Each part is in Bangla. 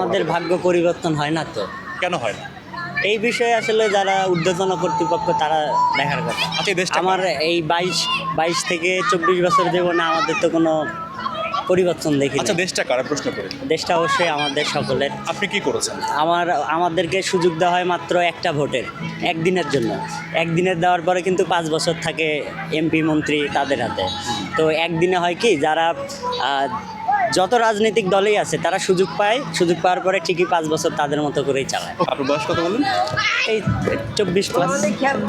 আমাদের ভাগ্য পরিবর্তন হয় না তো, কেন হয় না? এই বিষয়ে আসলে যারা ঊর্ধ্বতন কর্তৃপক্ষ তারা দেখার কথা। আচ্ছা, এই দেশটা আমার এই 22 থেকে 24 বছর জীবনে আমাদের তো কোনো পরিবর্তন দেখি আচ্ছা, না। দেশটা কারা প্রশ্ন করে? দেশটা অবশ্যই আমাদের সকলের। আপনি কি করেছেন? আমাদেরকে সুযোগ দেওয়া হয় মাত্র একটা ভোটের, একদিনের জন্য। একদিনের দেওয়ার পরে কিন্তু 5 বছর থাকে এমপি মন্ত্রী তাদের হাতে। তো একদিনে হয় কি, যারা যত রাজনৈতিক দলেই আছে তারা সুযোগ পায়, সুযোগ পাওয়ার পরে ঠিকই 5 বছর তাদের মতো করেই চালায়। আপনার বয়স কত বললেন? এই 24+।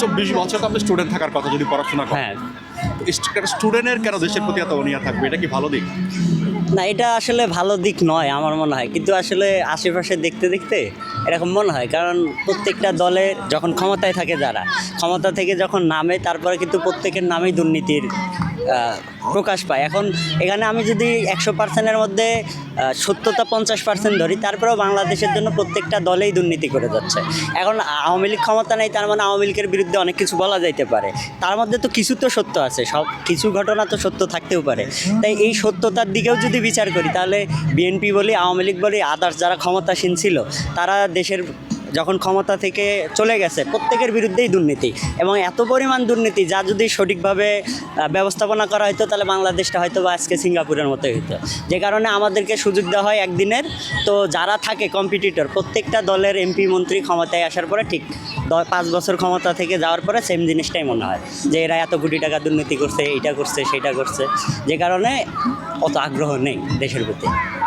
24 বছর তো আপনি স্টুডেন্ট থাকার কথা, যদি পড়াশোনা করেন। হ্যাঁ, স্টুডেন্টের কেন দেশের প্রতি এত অনীহা থাকবে? এটা কি ভালো দিক? না এটা আসলে ভালো দিক নয় আমার মনে হয়, কিন্তু আসলে আশেপাশে দেখতে দেখতে এরকম মনে হয়। কারণ প্রত্যেকটা দলের যখন ক্ষমতায় থাকে, যারা ক্ষমতা থেকে যখন নামে, তারপরে কিন্তু প্রত্যেকের নামেই দুর্নীতির প্রকাশ পায়। এখন এখানে আমি যদি 100%-এর মধ্যে সত্যতা 50% ধরি, তারপরেও বাংলাদেশের জন্য প্রত্যেকটা দলেই দুর্নীতি করে যাচ্ছে। এখন আওয়ামী লীগ ক্ষমতা নেই, তার মানে আওয়ামী লীগের বিরুদ্ধে অনেক কিছু বলা যাইতে পারে, তার মধ্যে তো কিছু তো সত্য আছে, সব কিছু ঘটনা তো সত্য থাকতেও পারে। তাই এই সত্যতার দিকেও যদি বিচার করি, তাহলে বিএনপি বলি, আওয়ামী লীগ বলি, আদার্স যারা ক্ষমতাসীন ছিল, তারা দেশের যখন ক্ষমতা থেকে চলে গেছে প্রত্যেকের বিরুদ্ধেই দুর্নীতি, এবং এত পরিমাণ দুর্নীতি যা যদি সঠিকভাবে ব্যবস্থাপনা করা হতো, তাহলে বাংলাদেশটা হয়তো বা আজকে সিঙ্গাপুরের মতোই হতো। যে কারণে আমাদেরকে সুযোগ দেওয়া হয় একদিনের। তো যারা থাকে কম্পিটিটর, প্রত্যেকটা দলের এমপি মন্ত্রী ক্ষমতায় আসার পরে ঠিক 5 বছর ক্ষমতা থেকে যাওয়ার পরে সেম জিনিসটাই মনে হয় যে এরা এত কোটি টাকা দুর্নীতি করছে, এইটা করছে, সেইটা করছে, যে কারণে অত আগ্রহ নেই দেশের প্রতি।